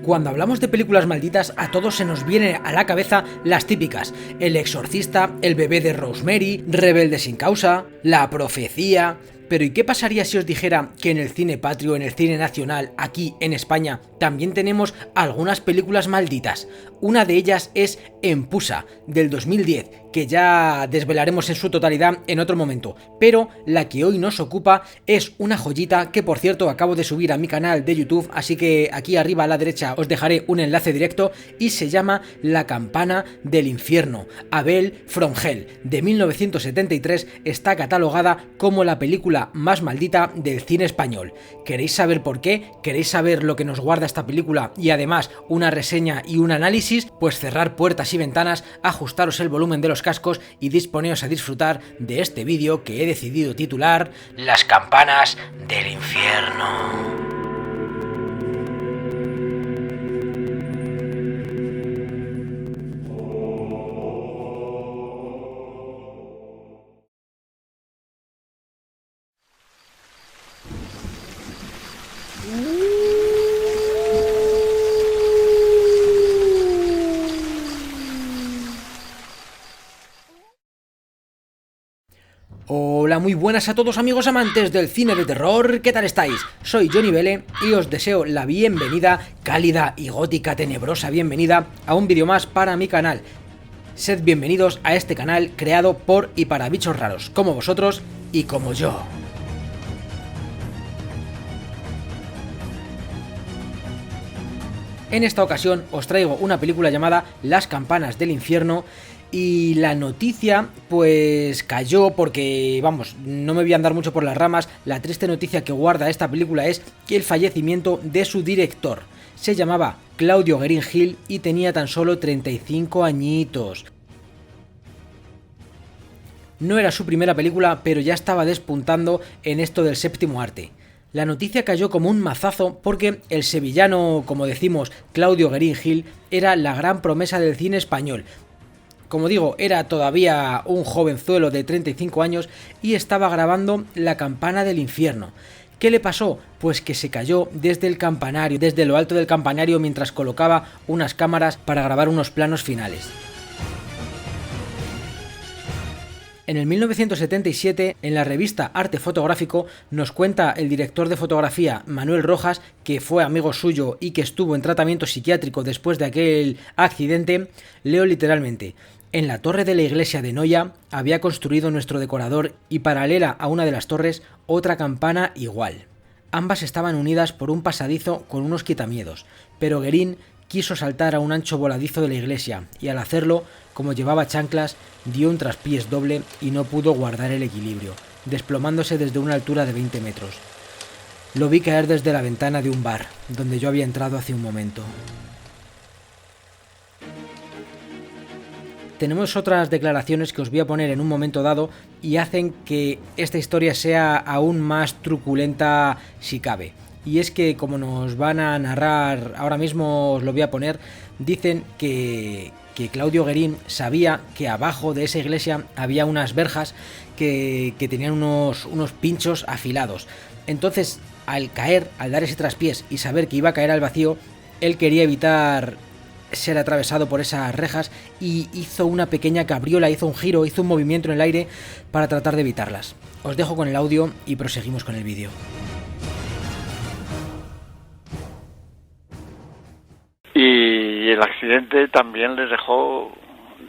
Cuando hablamos de películas malditas, a todos se nos vienen a la cabeza las típicas: El exorcista, El bebé de Rosemary, Rebelde sin causa, La profecía. Pero ¿y qué pasaría si os dijera que en el cine patrio, en el cine nacional, aquí en España, también tenemos algunas películas malditas? Una de ellas es Empusa, del 2010, que ya desvelaremos en su totalidad en otro momento. Pero la que hoy nos ocupa es una joyita que, por cierto, acabo de subir a mi canal de YouTube, así que aquí arriba a la derecha os dejaré un enlace directo, y se llama La campana del infierno, Abel from Hell, de 1973, está catalogada como la película más maldita del cine español. ¿Queréis saber por qué? ¿Queréis saber lo que nos guarda esta película y además una reseña y un análisis? Pues cerrar puertas y ventanas, ajustaros el volumen de los cascos y disponeos a disfrutar de este vídeo que he decidido titular Las campanas del infierno. Hola, muy buenas a todos amigos amantes del cine de terror, ¿qué tal estáis? Soy Johnny Vele y os deseo la bienvenida, cálida y gótica tenebrosa bienvenida a un vídeo más para mi canal. Sed bienvenidos a este canal creado por y para bichos raros, como vosotros y como yo. En esta ocasión os traigo una película llamada Las campanas del infierno. Y la noticia pues cayó porque, vamos, no me voy a andar mucho por las ramas. La triste noticia que guarda esta película es que el fallecimiento de su director. Se llamaba Claudio Guerin Hill y tenía tan solo 35 añitos. No era su primera película, pero ya estaba despuntando en esto del séptimo arte. La noticia cayó como un mazazo porque el sevillano, como decimos, Claudio Guerin Hill, era la gran promesa del cine español. Como digo, era todavía un jovenzuelo de 35 años y estaba grabando La campana del infierno. ¿Qué le pasó? Pues que se cayó desde el campanario, desde lo alto del campanario, mientras colocaba unas cámaras para grabar unos planos finales. En el 1977, en la revista Arte Fotográfico, nos cuenta el director de fotografía Manuel Rojas, que fue amigo suyo y que estuvo en tratamiento psiquiátrico después de aquel accidente. Leo literalmente: en la torre de la iglesia de Noya había construido nuestro decorador y paralela a una de las torres otra campana igual. Ambas estaban unidas por un pasadizo con unos quitamiedos, pero Guerin quiso saltar a un ancho voladizo de la iglesia y al hacerlo, como llevaba chanclas, dio un traspiés doble y no pudo guardar el equilibrio, desplomándose desde una altura de 20 metros. Lo vi caer desde la ventana de un bar, donde yo había entrado hace un momento. Tenemos otras declaraciones que os voy a poner en un momento dado y hacen que esta historia sea aún más truculenta si cabe. Y es que, como nos van a narrar, ahora mismo os lo voy a poner, dicen que Claudio Guerin sabía que abajo de esa iglesia había unas verjas que tenían unos pinchos afilados. Entonces, al caer, al dar ese traspiés y saber que iba a caer al vacío, él quería evitar ser atravesado por esas rejas y hizo una pequeña cabriola, hizo un giro, hizo un movimiento en el aire para tratar de evitarlas. Os dejo con el audio y proseguimos con el vídeo. Y el accidente también les dejó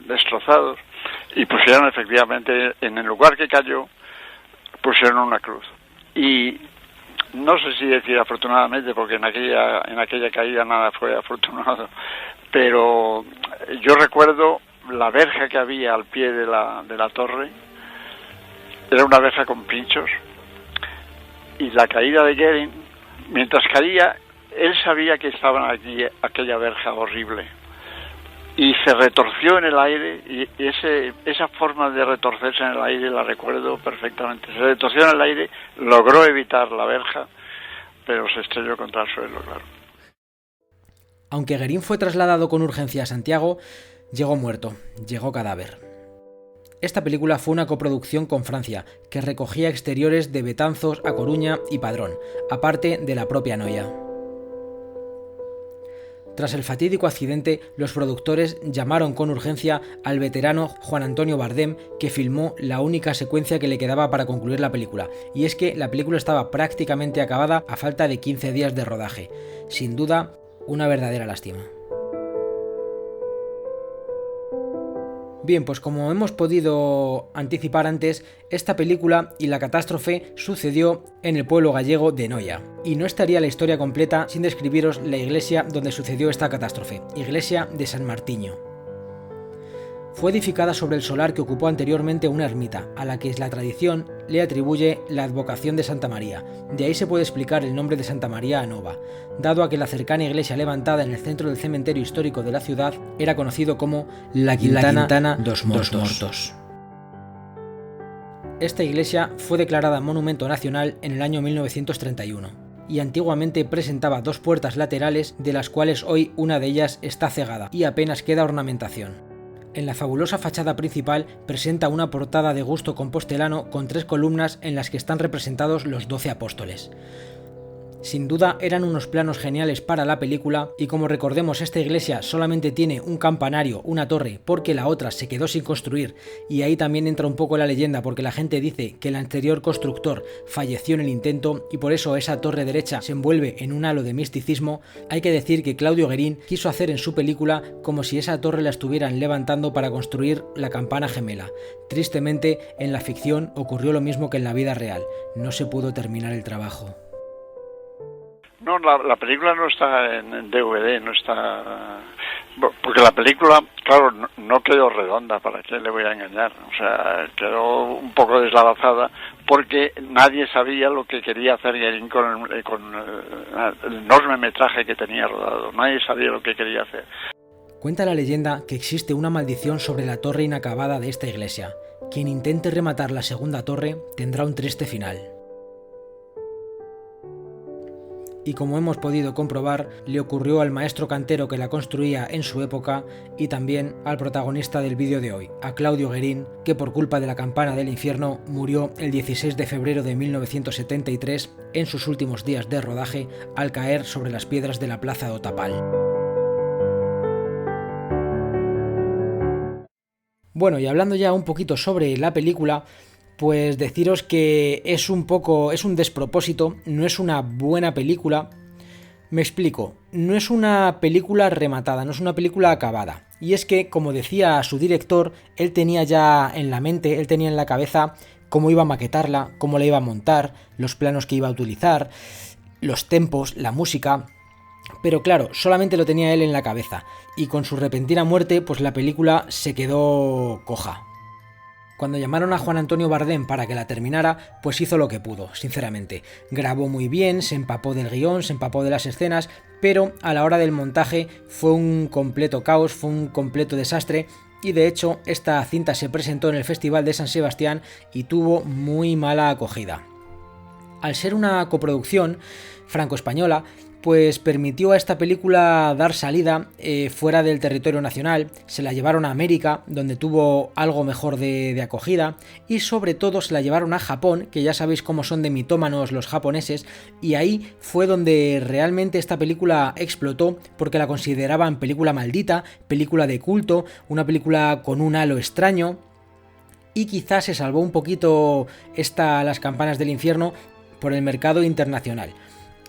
destrozados y pusieron efectivamente en el lugar que cayó, pusieron una cruz. Y no sé si decir afortunadamente, porque en aquella caída nada fue afortunado, pero yo recuerdo la verja que había al pie de la torre. Era una verja con pinchos, y la caída de Guerin, mientras caía, él sabía que estaba aquí aquella verja horrible y se retorció en el aire, y esa forma de retorcerse en el aire la recuerdo perfectamente. Se retorció en el aire, logró evitar la verja, pero se estrelló contra el suelo, claro. Aunque Guerin fue trasladado con urgencia a Santiago, llegó muerto, llegó cadáver. Esta película fue una coproducción con Francia, que recogía exteriores de Betanzos, A Coruña y Padrón, aparte de la propia Noya. Tras el fatídico accidente, los productores llamaron con urgencia al veterano Juan Antonio Bardem, que filmó la única secuencia que le quedaba para concluir la película, y es que la película estaba prácticamente acabada a falta de 15 días de rodaje. Sin duda, una verdadera lástima. Bien, pues como hemos podido anticipar antes, esta película y la catástrofe sucedió en el pueblo gallego de Noia. Y no estaría la historia completa sin describiros la iglesia donde sucedió esta catástrofe, iglesia de San Martiño. Fue edificada sobre el solar que ocupó anteriormente una ermita, a la que la tradición le atribuye la advocación de Santa María. De ahí se puede explicar el nombre de Santa María a Nova, dado a que la cercana iglesia levantada en el centro del cementerio histórico de la ciudad era conocido como la Quintana dos Mortos. Esta iglesia fue declarada Monumento Nacional en el año 1931. Y antiguamente presentaba 2 puertas laterales, de las cuales hoy una de ellas está cegada y apenas queda ornamentación. En la fabulosa fachada principal presenta una portada de gusto compostelano con 3 columnas en las que están representados los 12 apóstoles. Sin duda eran unos planos geniales para la película, y como recordemos, esta iglesia solamente tiene un campanario, una torre, porque la otra se quedó sin construir, y ahí también entra un poco la leyenda, porque la gente dice que el anterior constructor falleció en el intento y por eso esa torre derecha se envuelve en un halo de misticismo. Hay que decir que Claudio Guerin quiso hacer en su película como si esa torre la estuvieran levantando para construir la campana gemela. Tristemente, en la ficción ocurrió lo mismo que en la vida real, no se pudo terminar el trabajo. No, la película no está en DVD, no está... Porque la película, claro, no quedó redonda, ¿para qué le voy a engañar? O sea, quedó un poco deslavazada porque nadie sabía lo que quería hacer Guerin con el enorme metraje que tenía rodado. Nadie sabía lo que quería hacer. Cuenta la leyenda que existe una maldición sobre la torre inacabada de esta iglesia. Quien intente rematar la segunda torre tendrá un triste final. Y como hemos podido comprobar, le ocurrió al maestro cantero que la construía en su época y también al protagonista del vídeo de hoy, a Claudio Guerin, que por culpa de la campana del infierno murió el 16 de febrero de 1973 en sus últimos días de rodaje al caer sobre las piedras de la plaza de Otapal. Bueno, y hablando ya un poquito sobre la película, pues deciros que es un despropósito, no es una buena película. Me explico, no es una película rematada, no es una película acabada. Y es que, como decía su director, él tenía ya en la mente, él tenía en la cabeza cómo iba a maquetarla, cómo la iba a montar, los planos que iba a utilizar, los tempos, la música. Pero claro, solamente lo tenía él en la cabeza. Y con su repentina muerte, pues la película se quedó coja. Cuando llamaron a Juan Antonio Bardem para que la terminara, pues hizo lo que pudo, sinceramente. Grabó muy bien, se empapó del guión, se empapó de las escenas, pero a la hora del montaje fue un completo caos, fue un completo desastre, y de hecho esta cinta se presentó en el Festival de San Sebastián y tuvo muy mala acogida. Al ser una coproducción franco-española, pues permitió a esta película dar salida fuera del territorio nacional. Se la llevaron a América, donde tuvo algo mejor de acogida, y sobre todo se la llevaron a Japón, que ya sabéis cómo son de mitómanos los japoneses, y ahí fue donde realmente esta película explotó, porque la consideraban película maldita, película de culto, una película con un halo extraño, y quizás se salvó un poquito Las campanas del infierno por el mercado internacional.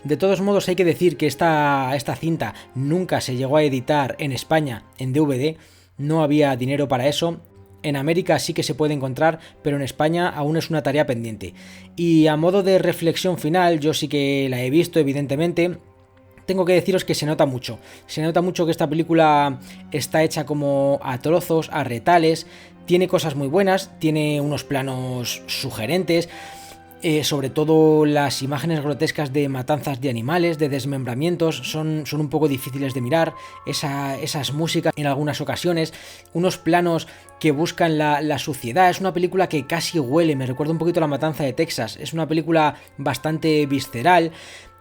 De todos modos, hay que decir que esta cinta nunca se llegó a editar en España en DVD, no había dinero para eso. En América sí que se puede encontrar, pero en España aún es una tarea pendiente. Y a modo de reflexión final, yo sí que la he visto, evidentemente. Tengo que deciros que se nota mucho que esta película está hecha como a trozos, a retales. Tiene cosas muy buenas, tiene unos planos sugerentes. Sobre todo las imágenes grotescas de matanzas de animales, de desmembramientos, son un poco difíciles de mirar. Esas músicas en algunas ocasiones, unos planos que buscan la suciedad. Es una película que casi huele, me recuerda un poquito a La matanza de Texas. Es una película bastante visceral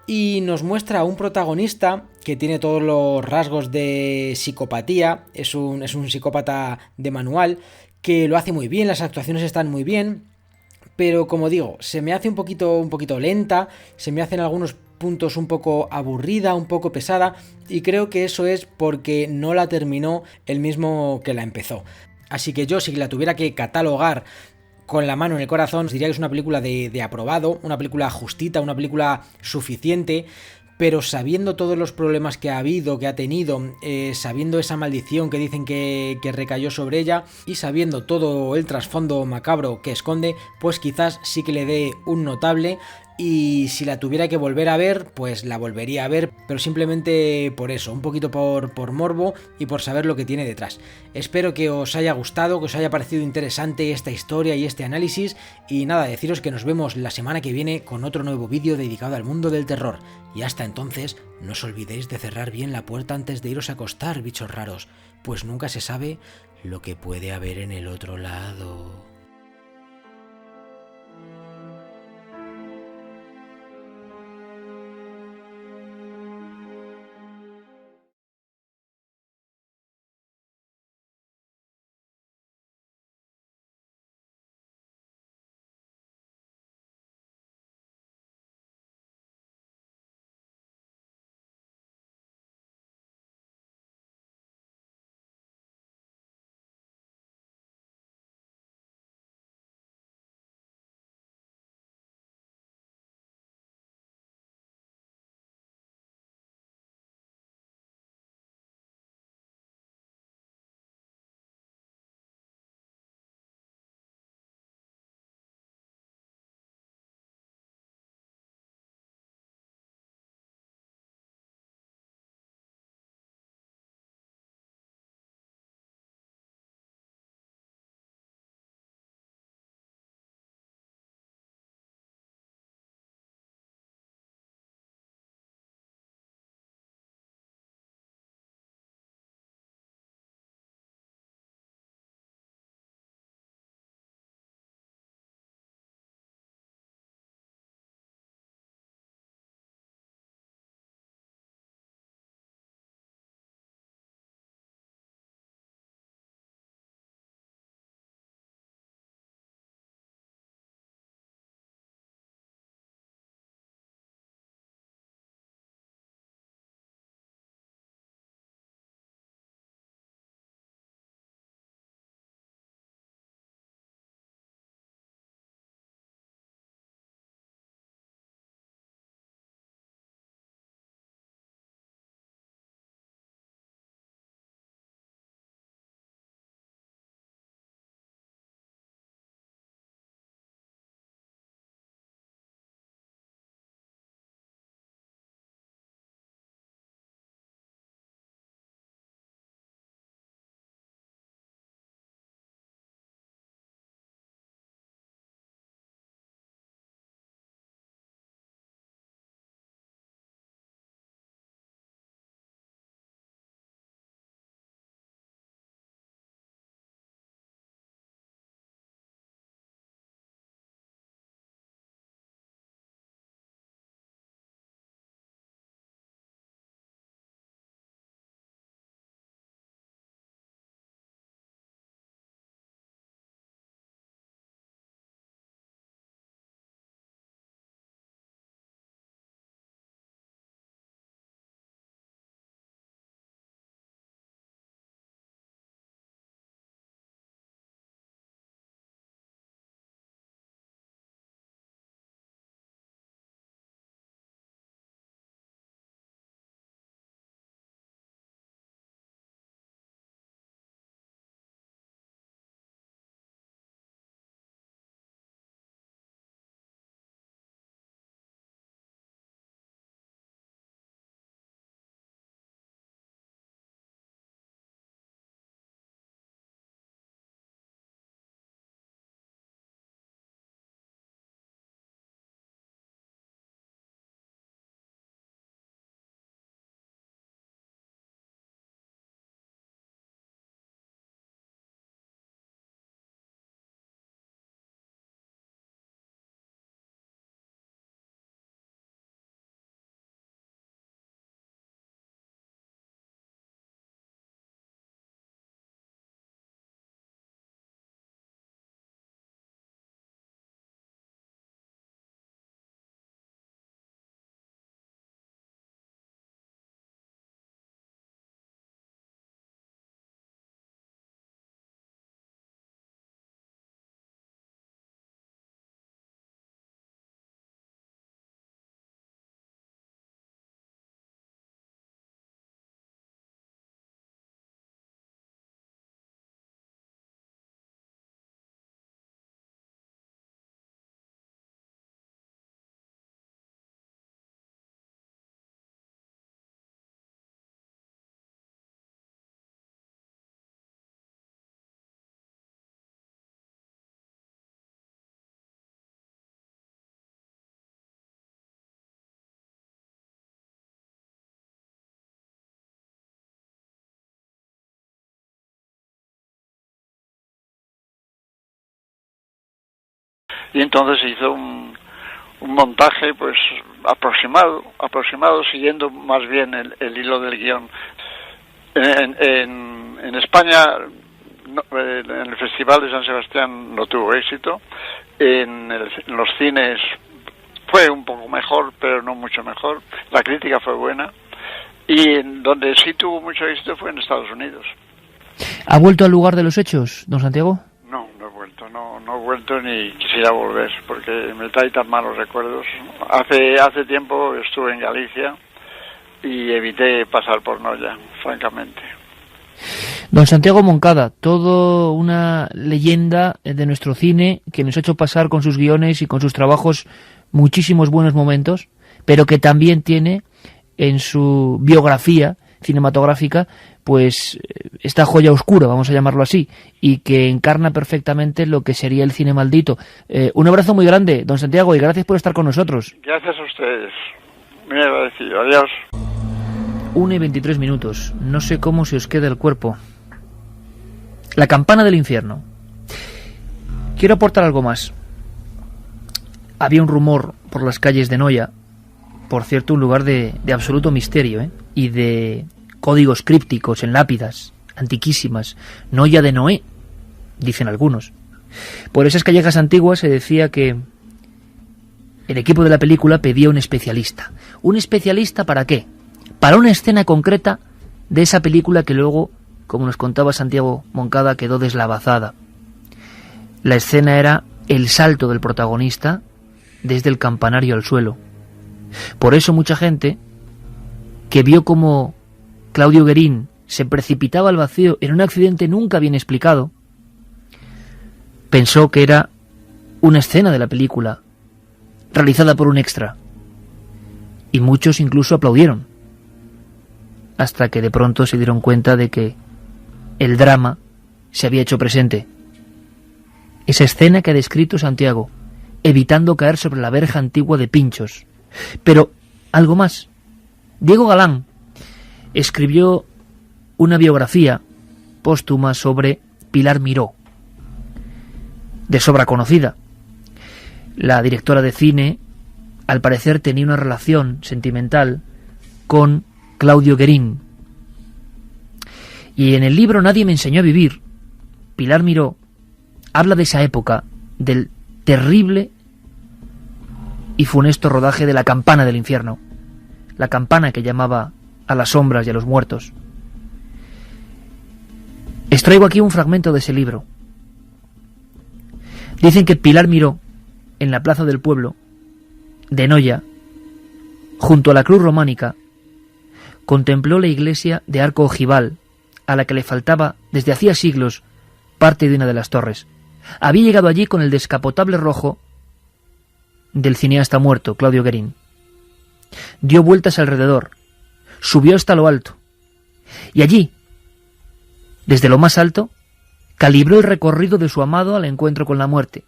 y nos muestra a un protagonista que tiene todos los rasgos de psicopatía. Es un psicópata de manual que lo hace muy bien, las actuaciones están muy bien. Pero como digo, se me hace un poquito lenta, se me hacen algunos puntos un poco aburrida, un poco pesada, y creo que eso es porque no la terminó el mismo que la empezó. Así que yo, si la tuviera que catalogar con la mano en el corazón, os diría que es una película de aprobado, una película justita, una película suficiente, pero sabiendo todos los problemas que ha habido, que ha tenido, sabiendo esa maldición que dicen que recayó sobre ella y sabiendo todo el trasfondo macabro que esconde, pues quizás sí que le dé un notable. Y si la tuviera que volver a ver, pues la volvería a ver, pero simplemente por eso, un poquito por morbo y por saber lo que tiene detrás. Espero que os haya gustado, que os haya parecido interesante esta historia y este análisis, y nada, deciros que nos vemos la semana que viene con otro nuevo vídeo dedicado al mundo del terror. Y hasta entonces, no os olvidéis de cerrar bien la puerta antes de iros a acostar, bichos raros, pues nunca se sabe lo que puede haber en el otro lado. Y entonces se hizo un montaje pues aproximado, siguiendo más bien el hilo del guión. En España, en el Festival de San Sebastián no tuvo éxito. En los cines fue un poco mejor, pero no mucho mejor. La crítica fue buena. Y en donde sí tuvo mucho éxito fue en Estados Unidos. ¿Ha vuelto al lugar de los hechos, don Santiago? No he vuelto ni quisiera volver, porque me trae tan malos recuerdos. Hace tiempo estuve en Galicia y evité pasar por Noya, francamente. Don Santiago Moncada, todo una leyenda de nuestro cine que nos ha hecho pasar con sus guiones y con sus trabajos muchísimos buenos momentos, pero que también tiene en su biografía cinematográfica pues esta joya oscura, vamos a llamarlo así, y que encarna perfectamente lo que sería el cine maldito. Un abrazo muy grande, don Santiago, y gracias por estar con nosotros. Gracias a ustedes, muy agradecido, adiós. 1:23, no sé cómo se os queda el cuerpo. La campana del infierno. Quiero aportar algo más. Había un rumor por las calles de Noya, por cierto, un lugar de absoluto misterio, y de códigos crípticos en lápidas antiquísimas. Noya de Noé, dicen algunos. Por esas callejas antiguas se decía que el equipo de la película pedía un especialista. ¿Un especialista para qué? Para una escena concreta de esa película que luego, como nos contaba Santiago Moncada, quedó deslavazada. La escena era el salto del protagonista desde el campanario al suelo. Por eso mucha gente que vio como Claudio Guerin se precipitaba al vacío en un accidente nunca bien explicado, pensó que era una escena de la película realizada por un extra, y muchos incluso aplaudieron, hasta que de pronto se dieron cuenta de que el drama se había hecho presente. Esa escena que ha descrito Santiago, evitando caer sobre la verja antigua de Pinchos. Pero algo más. Diego Galán escribió una biografía póstuma sobre Pilar Miró, de sobra conocida. La directora de cine, al parecer, tenía una relación sentimental con Claudio Guerin. Y en el libro Nadie me enseñó a vivir, Pilar Miró habla de esa época, del terrible y funesto rodaje de La campana del infierno, la campana que llamaba a las sombras y a los muertos. Extraigo aquí un fragmento de ese libro. Dicen que Pilar Miró, en la plaza del pueblo de Noya, junto a la cruz románica, contempló la iglesia de arco ojival, a la que le faltaba desde hacía siglos parte de una de las torres. Había llegado allí con el descapotable rojo del cineasta muerto, Claudio Guerin. Dio vueltas alrededor, subió hasta lo alto, y allí, desde lo más alto, calibró el recorrido de su amado al encuentro con la muerte.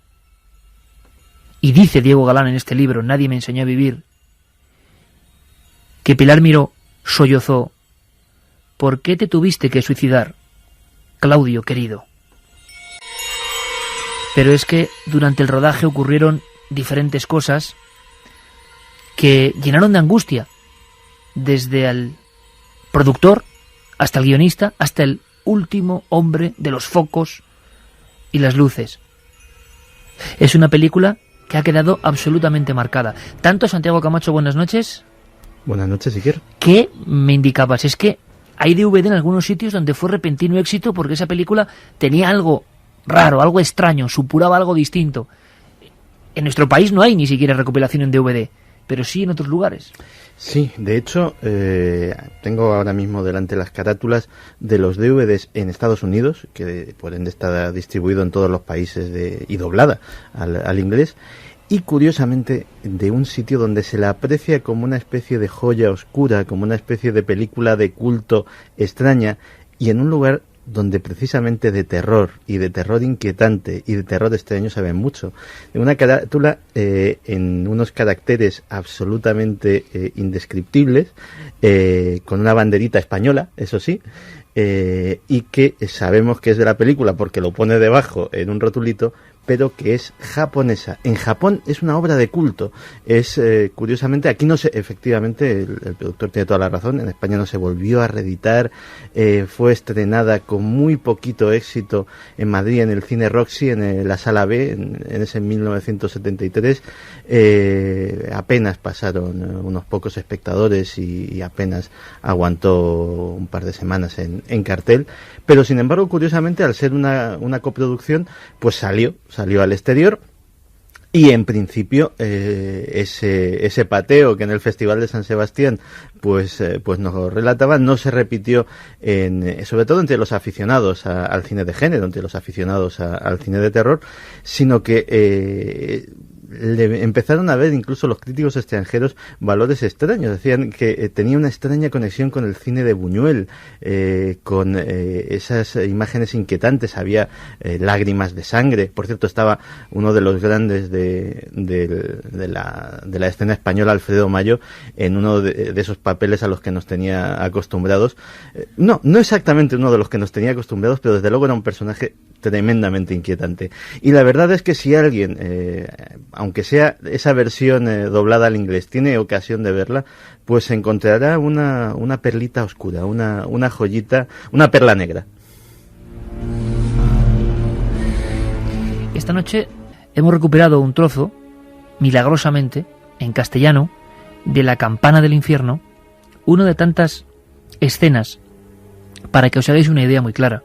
Y dice Diego Galán en este libro, Nadie me enseñó a vivir, que Pilar Miró sollozó: ¿por qué te tuviste que suicidar, Claudio querido? Pero es que durante el rodaje ocurrieron diferentes cosas que llenaron de angustia, desde el productor hasta el guionista, hasta el último hombre de los focos y las luces. Es una película que ha quedado absolutamente marcada. Tanto, Santiago Camacho, buenas noches. Buenas noches, Iker. ¿Qué me indicabas? Es que hay DVD en algunos sitios donde fue repentino éxito porque esa película tenía algo raro, algo extraño, supuraba algo distinto. En nuestro país no hay ni siquiera recopilación en DVD, pero sí en otros lugares. Sí, de hecho, tengo ahora mismo delante las carátulas de los DVDs en Estados Unidos, que por ende está distribuido en todos los países y doblada al inglés, y curiosamente de un sitio donde se la aprecia como una especie de joya oscura, como una especie de película de culto extraña, y en un lugar donde precisamente de terror y de terror inquietante y de terror extraño se ven mucho. En una carátula en unos caracteres absolutamente indescriptibles, con una banderita española, eso sí, y que sabemos que es de la película porque lo pone debajo en un rotulito, pero que es japonesa. En Japón es una obra de culto. Es, curiosamente, aquí no se, efectivamente, el productor tiene toda la razón, en España no se volvió a reeditar, fue estrenada con muy poquito éxito en Madrid, en el Cine Roxy, en la Sala B, en ese 1973, apenas pasaron unos pocos espectadores y apenas aguantó un par de semanas en cartel, pero sin embargo, curiosamente, al ser una coproducción, pues salió al exterior. Y en principio ese pateo que en el Festival de San Sebastián pues nos relataba no se repitió sobre todo entre los aficionados al cine de género, entre los aficionados al cine de terror, sino que empezaron a ver incluso los críticos extranjeros valores extraños. Decían que tenía una extraña conexión con el cine de Buñuel, con esas imágenes inquietantes. Había lágrimas de sangre. Por cierto, estaba uno de los grandes de la escena española, Alfredo Mayo, en uno de esos papeles a los que nos tenía acostumbrados. No exactamente uno de los que nos tenía acostumbrados, pero desde luego era un personaje tremendamente inquietante. Y la verdad es que si alguien, aunque sea esa versión doblada al inglés, tiene ocasión de verla, pues encontrará una perlita oscura, una joyita, una perla negra. Esta noche hemos recuperado un trozo, milagrosamente, en castellano, de La campana del infierno, una de tantas escenas, para que os hagáis una idea muy clara.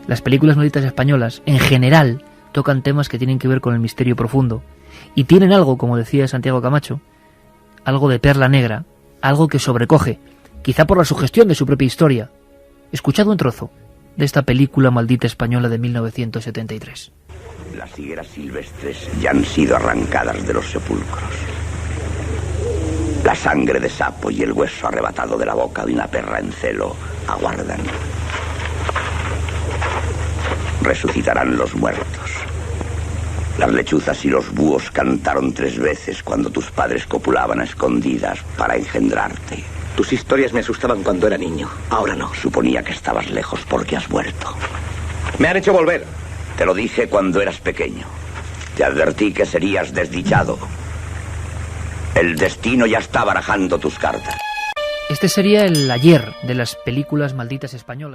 Las películas malditas españolas, en general, tocan temas que tienen que ver con el misterio profundo y tienen algo, como decía Santiago Camacho, algo de perla negra, algo que sobrecoge, quizá por la sugestión de su propia historia. Escuchad un trozo de esta película maldita española de 1973. Las higueras silvestres ya han sido arrancadas de los sepulcros. La sangre de sapo y el hueso arrebatado de la boca de una perra en celo aguardan. Resucitarán los muertos. Las lechuzas y los búhos cantaron 3 veces cuando tus padres copulaban a escondidas para engendrarte. Tus historias me asustaban cuando era niño, ahora no. Suponía que estabas lejos porque has muerto. Me han hecho volver. Te lo dije cuando eras pequeño. Te advertí que serías desdichado. El destino ya está barajando tus cartas. Este sería el ayer de las películas malditas españolas.